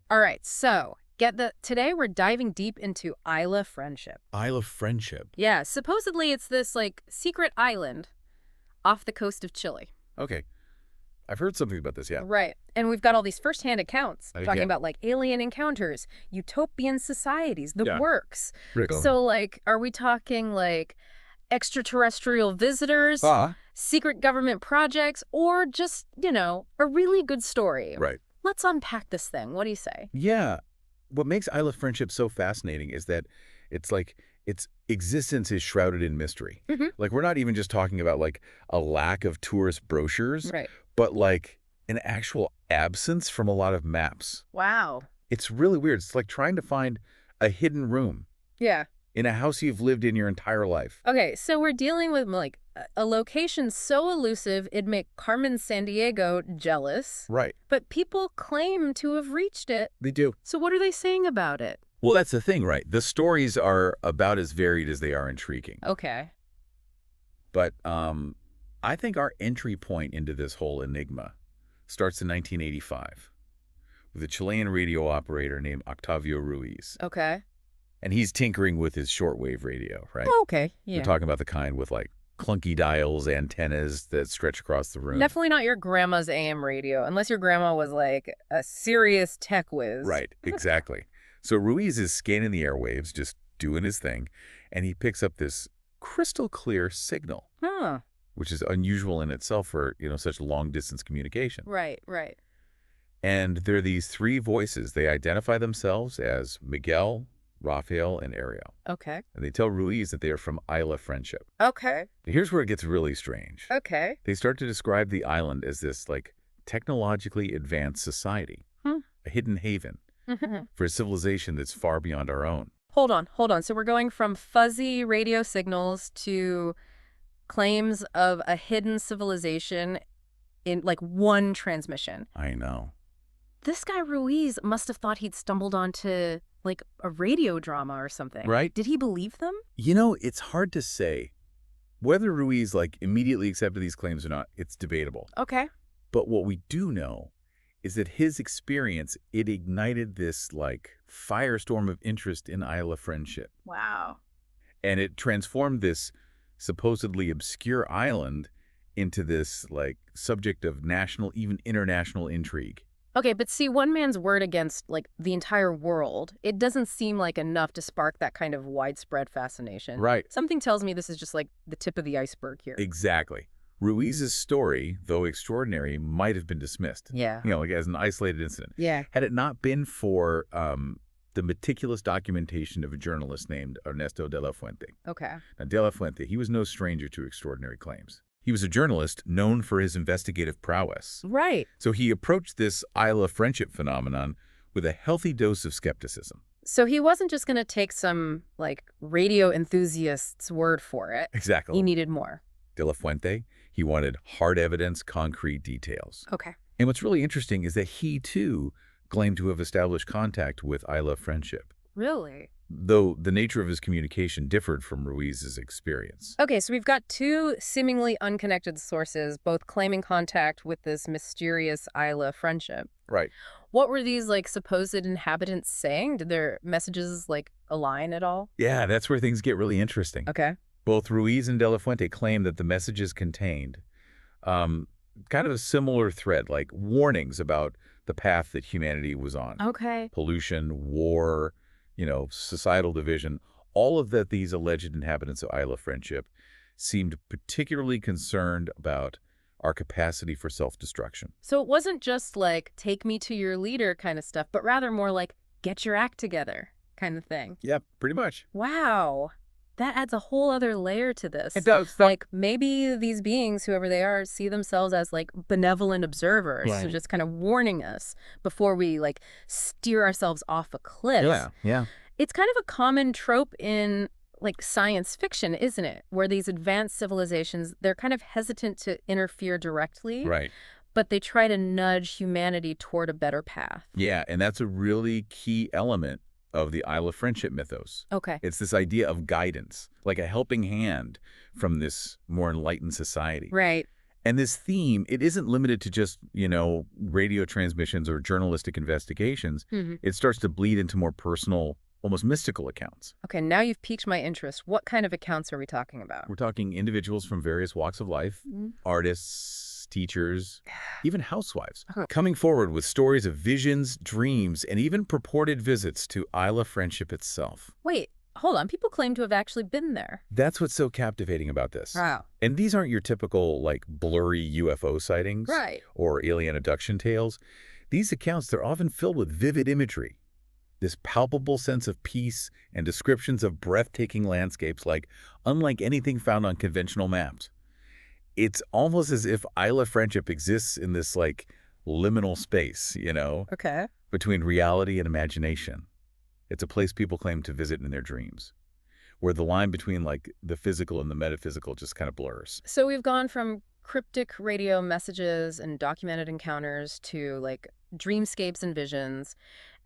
All right, so today we're diving deep into Isla Friendship. Isle of Friendship. Yeah, supposedly it's this like secret island off the coast of Chile. Okay. I've heard something about this, yeah. Right. And we've got all these firsthand accounts talking Yeah. about like alien encounters, utopian societies, the Yeah. works. Rickle. So like, are we talking like extraterrestrial visitors, secret government projects, or just, a really good story? Right. Let's unpack this thing. What do you say? Yeah. What makes Isle of Friendship so fascinating is that it's like its existence is shrouded in mystery. Like, we're not even just talking about like a lack of tourist brochures, Right. but like an actual absence from a lot of maps. Wow. It's really weird. It's like trying to find a hidden room Yeah. in a house you've lived in your entire life. Okay, so we're dealing with like a location so elusive it'd make Carmen Sandiego jealous. Right. But people claim to have reached it. They do. So what are they saying about it? Well, that's the thing, right? The stories are about as varied as they are intriguing. Okay. But I think our entry point into this whole enigma starts in 1985 with a Chilean radio operator named Octavio Ruiz. Okay. And he's tinkering with his shortwave radio, right? Okay, yeah. We're talking about the kind with like clunky dials, antennas that stretch across the room. Definitely not your grandma's AM radio, unless your grandma was like a serious tech whiz. Right, exactly. So Ruiz is scanning the airwaves, just doing his thing, and he picks up this crystal clear signal, Huh. which is unusual in itself for, such long-distance communication. Right, right. And there are these three voices. They identify themselves as Miguel, Rafael, and Ariel. Okay. And they tell Ruiz that they are from Isla Friendship. Okay. Here's where it gets really strange. Okay. They start to describe the island as this, like, technologically advanced society, a hidden haven for a civilization that's far beyond our own. Hold on. So we're going from fuzzy radio signals to claims of a hidden civilization in like one transmission. I know. This guy Ruiz must have thought he'd stumbled onto like a radio drama or something. Right. Did he believe them? It's hard to say. Whether Ruiz, immediately accepted these claims or not, it's debatable. Okay. But what we do know is that his experience, it ignited this, firestorm of interest in Isla Friendship. Wow. And it transformed this supposedly obscure island into this, subject of national, even international intrigue. Okay, but see, one man's word against, the entire world, it doesn't seem like enough to spark that kind of widespread fascination. Right. Something tells me this is just, the tip of the iceberg here. Exactly. Ruiz's story, though extraordinary, might have been dismissed. Yeah. As an isolated incident. Yeah. Had it not been for the meticulous documentation of a journalist named Ernesto de la Fuente. Okay. Now, de la Fuente, he was no stranger to extraordinary claims. He was a journalist known for his investigative prowess. Right. So he approached this Isla Friendship phenomenon with a healthy dose of skepticism. So he wasn't just going to take some, radio enthusiast's word for it. Exactly. He needed more. De la Fuente, he wanted hard evidence, concrete details. Okay. And what's really interesting is that he, too, claimed to have established contact with Isla Friendship, Really? though the nature of his communication differed from Ruiz's experience. Okay, so we've got two seemingly unconnected sources, both claiming contact with this mysterious Isla Friendship. Right. What were these, supposed inhabitants saying? Did their messages, align at all? Yeah, that's where things get really interesting. Okay. Both Ruiz and de la Fuente claim that the messages contained kind of a similar thread, like warnings about the path that humanity was on. Okay. Pollution, war, societal division, all of that these alleged inhabitants of Isla Friendship seemed particularly concerned about our capacity for self-destruction. So it wasn't just take me to your leader kind of stuff, but rather more get your act together kind of thing. Yeah, pretty much. Wow. That adds a whole other layer to this. It does. Maybe these beings, whoever they are, see themselves as benevolent observers. Right. So just kind of warning us before we steer ourselves off a cliff. Yeah. It's kind of a common trope in science fiction, isn't it? Where these advanced civilizations, they're kind of hesitant to interfere directly. Right. But they try to nudge humanity toward a better path. Yeah, and that's a really key element of the Isle of Friendship mythos. Okay. It's this idea of guidance, like a helping hand from this more enlightened society. Right. And this theme, it isn't limited to just, radio transmissions or journalistic investigations. It starts to bleed into more personal, almost mystical accounts. Okay, now you've piqued my interest. What kind of accounts are we talking about? We're talking individuals from various walks of life, artists, teachers, even housewives, coming forward with stories of visions, dreams, and even purported visits to Isla Friendship itself. Wait, hold on. People claim to have actually been there. That's what's so captivating about this. Wow. And these aren't your typical, blurry UFO sightings or alien abduction tales. These accounts, they're often filled with vivid imagery, this palpable sense of peace and descriptions of breathtaking landscapes unlike anything found on conventional maps. It's almost as if Isla Friendship exists in this, liminal space, Okay. between reality and imagination. It's a place people claim to visit in their dreams, where the line between, the physical and the metaphysical just kind of blurs. So we've gone from cryptic radio messages and documented encounters to, dreamscapes and visions.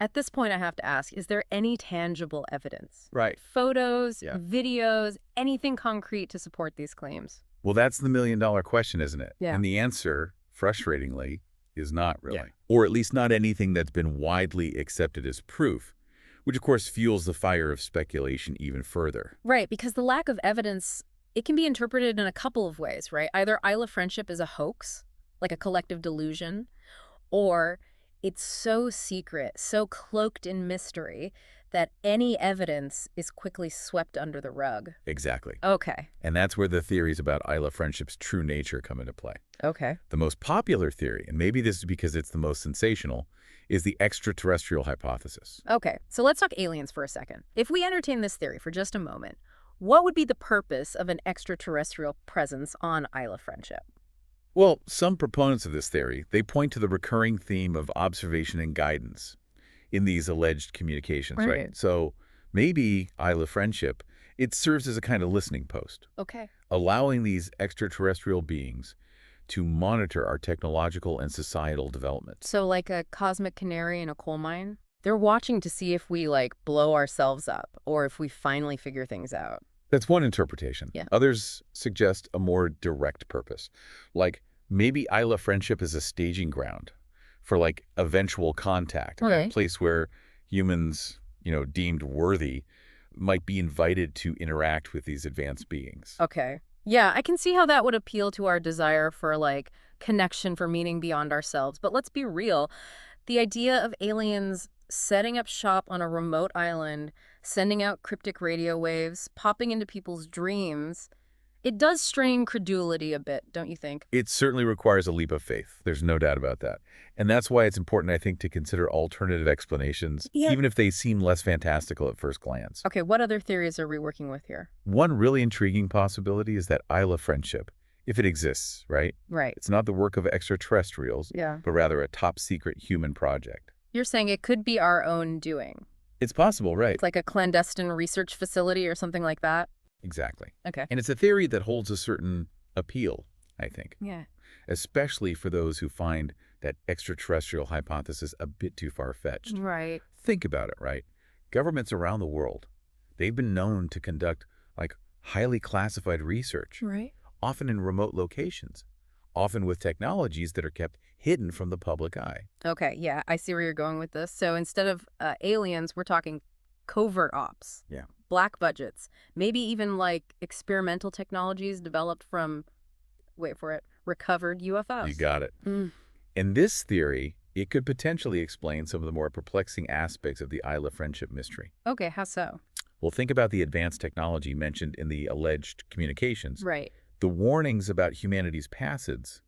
At this point, I have to ask, is there any tangible evidence? Right. Photos, Yeah. videos, anything concrete to support these claims? Well, that's the million-dollar question, isn't it? Yeah. And the answer, frustratingly, is not really. Yeah. Or at least not anything that's been widely accepted as proof, which of course fuels the fire of speculation even further. Right, because the lack of evidence, it can be interpreted in a couple of ways, right? Either Isla Friendship is a hoax, like a collective delusion, or it's so secret, so cloaked in mystery, that any evidence is quickly swept under the rug. Exactly. Okay. And that's where the theories about Isla Friendship's true nature come into play. Okay. The most popular theory, and maybe this is because it's the most sensational, is the extraterrestrial hypothesis. Okay, so let's talk aliens for a second. If we entertain this theory for just a moment, what would be the purpose of an extraterrestrial presence on Isla Friendship? Well, some proponents of this theory, they point to the recurring theme of observation and guidance in these alleged communications, right? So maybe Isla Friendship, it serves as a kind of listening post, Okay. allowing these extraterrestrial beings to monitor our technological and societal development. So like a cosmic canary in a coal mine? They're watching to see if we, blow ourselves up or if we finally figure things out. That's one interpretation. Yeah. Others suggest a more direct purpose, like maybe Isla Friendship is a staging ground for eventual contact, Okay. a place where humans, deemed worthy might be invited to interact with these advanced beings. Okay. Yeah, I can see how that would appeal to our desire for, connection, for meaning beyond ourselves. But let's be real. The idea of aliens setting up shop on a remote island, sending out cryptic radio waves, popping into people's dreams, it does strain credulity a bit, don't you think? It certainly requires a leap of faith. There's no doubt about that. And that's why it's important, I think, to consider alternative explanations, even if they seem less fantastical at first glance. Okay, what other theories are we working with here? One really intriguing possibility is that Isla Friendship, if it exists, right? Right. It's not the work of extraterrestrials, Yeah. but rather a top-secret human project. You're saying it could be our own doing. It's possible, right? It's like a clandestine research facility or something like that? Exactly. Okay. And it's a theory that holds a certain appeal, I think, Yeah. especially for those who find that extraterrestrial hypothesis a bit too far-fetched. Right. Think about it, right? Governments around the world, they've been known to conduct highly classified research, Right. often in remote locations, often with technologies that are kept hidden from the public eye. Okay, yeah, I see where you're going with this. So instead of aliens, we're talking covert ops. Yeah. Black budgets. Maybe even experimental technologies developed from, wait for it, recovered UFOs. You got it. Mm. In this theory, it could potentially explain some of the more perplexing aspects of the Isla Friendship mystery. Okay, how so? Well, think about the advanced technology mentioned in the alleged communications. Right. The warnings about humanity's passage,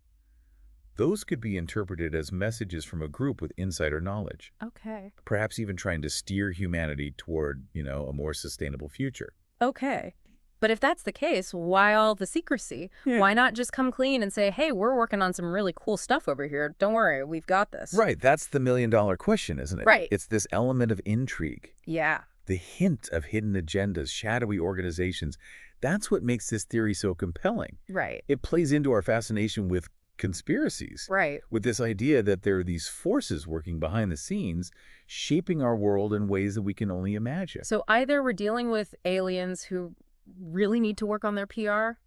those could be interpreted as messages from a group with insider knowledge, Okay. perhaps even trying to steer humanity toward, a more sustainable future. Okay. But if that's the case, why all the secrecy? Yeah. Why not just come clean and say, hey, we're working on some really cool stuff over here. Don't worry, we've got this. Right, that's the million-dollar question, isn't it? Right. It's this element of intrigue, Yeah. the hint of hidden agendas, shadowy organizations. That's what makes this theory so compelling. Right. It plays into our fascination with conspiracies, Right. with this idea that there are these forces working behind the scenes, shaping our world in ways that we can only imagine. So either we're dealing with aliens who really need to work on their PR,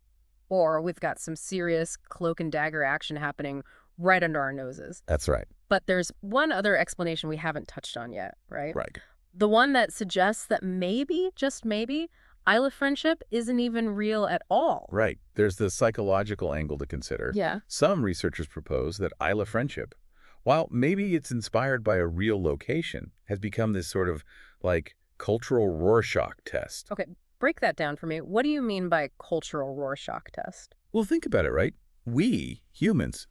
or we've got some serious cloak and dagger action happening right under our noses. That's right. But there's one other explanation we haven't touched on yet, right? Right. The one that suggests that maybe, just maybe, Isle of Friendship isn't even real at all. Right. There's the psychological angle to consider. Yeah. Some researchers propose that Isle of Friendship, while maybe it's inspired by a real location, has become this sort of like cultural Rorschach test. Okay, break that down for me. What do you mean by cultural Rorschach test? Well, think about it, right? We, humans,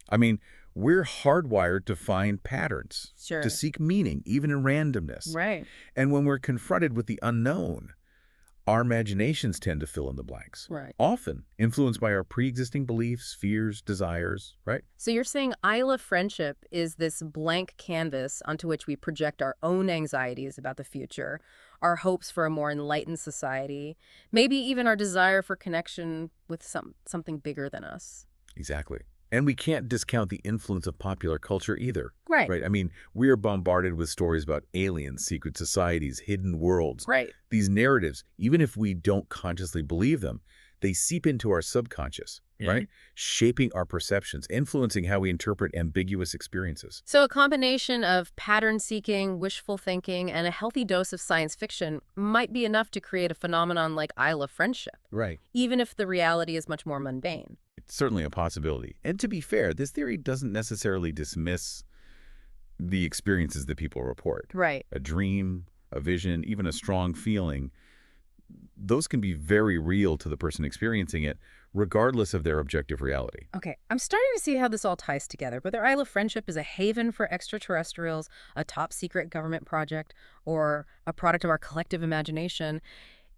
we're hardwired to find patterns, Sure. to seek meaning, even in randomness. Right. And when we're confronted with the unknown, our imaginations tend to fill in the blanks. Right. Often influenced by our pre-existing beliefs, fears, desires, right? So you're saying Isle of Friendship is this blank canvas onto which we project our own anxieties about the future, our hopes for a more enlightened society, maybe even our desire for connection with something bigger than us. Exactly. And we can't discount the influence of popular culture either. Right. Right. We're bombarded with stories about aliens, secret societies, hidden worlds. Right. These narratives, even if we don't consciously believe them, they seep into our subconscious, right? Shaping our perceptions, influencing how we interpret ambiguous experiences. So a combination of pattern seeking, wishful thinking, and a healthy dose of science fiction might be enough to create a phenomenon like Isle of Friendship, Right. even if the reality is much more mundane. It's certainly a possibility. And to be fair, this theory doesn't necessarily dismiss the experiences that people report. Right. A dream, a vision, even a strong feeling, those can be very real to the person experiencing it, regardless of their objective reality. Okay, I'm starting to see how this all ties together. Whether Isle of Friendship is a haven for extraterrestrials, a top-secret government project, or a product of our collective imagination,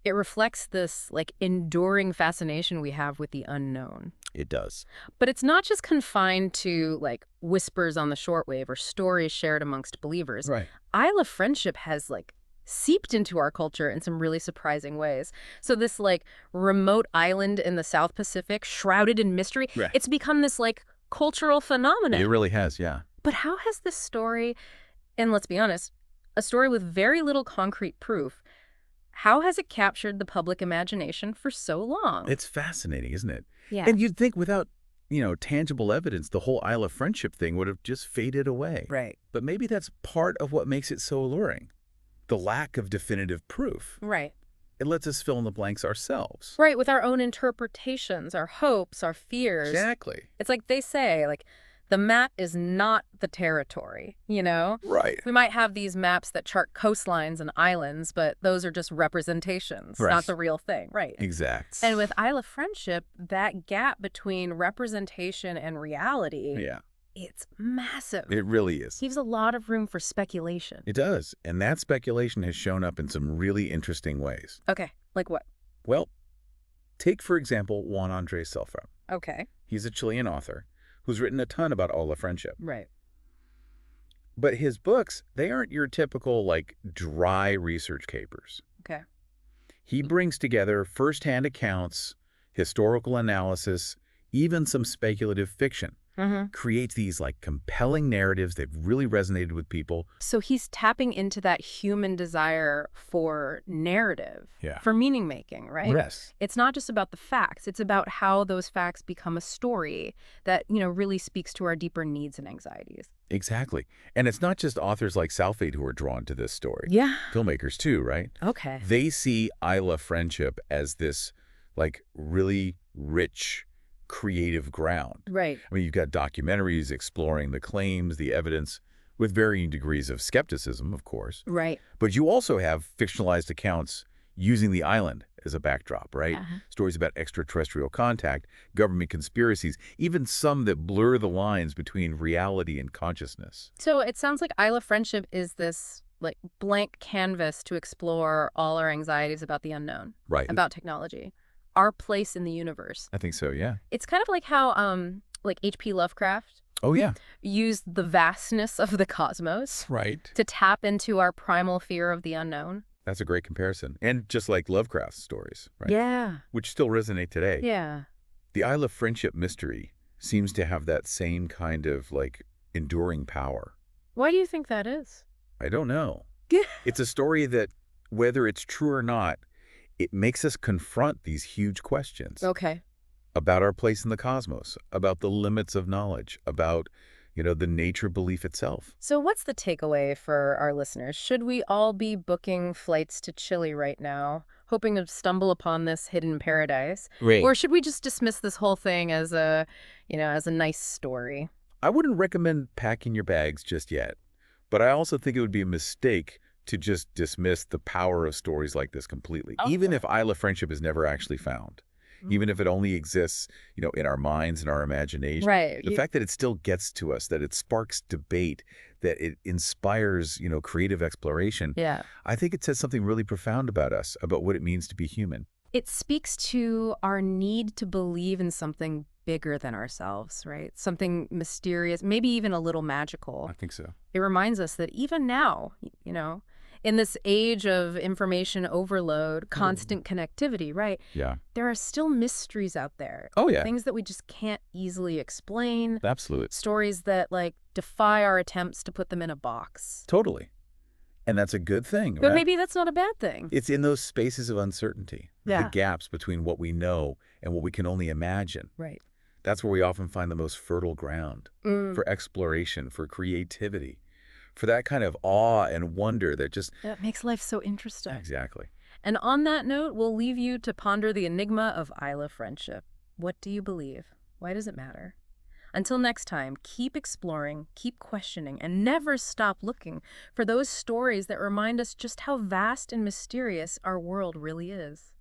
it reflects this, enduring fascination we have with the unknown. It does. But it's not just confined to, whispers on the shortwave or stories shared amongst believers. Right. Isle of Friendship has, seeped into our culture in some really surprising ways. So this, remote island in the South Pacific, shrouded in mystery, Right. it's become this, cultural phenomenon. It really has, yeah. But how has this story, and let's be honest, a story with very little concrete proof, how has it captured the public imagination for so long? It's fascinating, isn't it? Yeah. And you'd think without, tangible evidence, the whole Isle of Friendship thing would have just faded away. Right. But maybe that's part of what makes it so alluring. The lack of definitive proof. Right. It lets us fill in the blanks ourselves. Right, with our own interpretations, our hopes, our fears. Exactly. It's like they say, the map is not the territory, Right. We might have these maps that chart coastlines and islands, but those are just representations, Right. not the real thing, right? Exact. And with Isle of Friendship, that gap between representation and reality, Yeah, it's massive. it really is. Leaves a lot of room for speculation. It does. And that speculation has shown up in some really interesting ways. Okay, like what? Well, take, for example, Juan Andrés Selfram. Okay, He's a Chilean author who's written a ton about Isle of Friendship. right. But his books, they aren't your typical, dry research capers. Okay. He brings together firsthand accounts, historical analysis, even some speculative fiction. Mm-hmm. Creates these, compelling narratives that really resonated with people. So he's tapping into that human desire for narrative, Yeah. for meaning making, right? Yes. It's not just about the facts. It's about how those facts become a story that, really speaks to our deeper needs and anxieties. Exactly. And it's not just authors like Salfate who are drawn to this story. Yeah. Filmmakers too, right? Okay. They see Isle of Friendship as this, really rich, creative ground. Right. You've got documentaries exploring the claims, the evidence, with varying degrees of skepticism, of course. Right. But you also have fictionalized accounts using the island as a backdrop, right? Uh-huh. Stories about extraterrestrial contact, government conspiracies, even some that blur the lines between reality and consciousness. So it sounds like Isle of Friendship is this blank canvas to explore all our anxieties about the unknown, Right. about technology, our place in the universe. I think so, yeah. It's kind of like how H.P. Lovecraft Oh, yeah. used the vastness of the cosmos Right. to tap into our primal fear of the unknown. That's a great comparison. And just like Lovecraft's stories, right? Yeah. Which still resonate today. Yeah. The Isle of Friendship mystery seems to have that same kind of, enduring power. Why do you think that is? I don't know. It's a story that, whether it's true or not, it makes us confront these huge questions. Okay. about our place in the cosmos, about the limits of knowledge, about, the nature belief itself. So what's the takeaway for our listeners? Should we all be booking flights to Chile right now, hoping to stumble upon this hidden paradise? Great. Or should we just dismiss this whole thing as as a nice story? I wouldn't recommend packing your bags just yet, but I also think it would be a mistake to just dismiss the power of stories like this completely, even if Isla Friendship is never actually found. Even if it only exists, in our minds and our imagination. Right. The fact that it still gets to us, that it sparks debate, that it inspires, creative exploration, Yeah. I think it says something really profound about us, about what it means to be human. It speaks to our need to believe in something bigger than ourselves, right? Something mysterious, maybe even a little magical. I think so. It reminds us that even now, in this age of information overload, constant connectivity, right? Yeah. There are still mysteries out there. Oh, yeah. Things that we just can't easily explain. Absolutely. Stories that, defy our attempts to put them in a box. Totally. And that's a good thing, But right? maybe that's not a bad thing. It's in those spaces of uncertainty, the Yeah. gaps between what we know and what we can only imagine. Right. That's where we often find the most fertile ground for exploration, for creativity, for that kind of awe and wonder that just... That makes life so interesting. Exactly. And on that note, we'll leave you to ponder the enigma of Isla Friendship. What do you believe? Why does it matter? Until next time, keep exploring, keep questioning, and never stop looking for those stories that remind us just how vast and mysterious our world really is.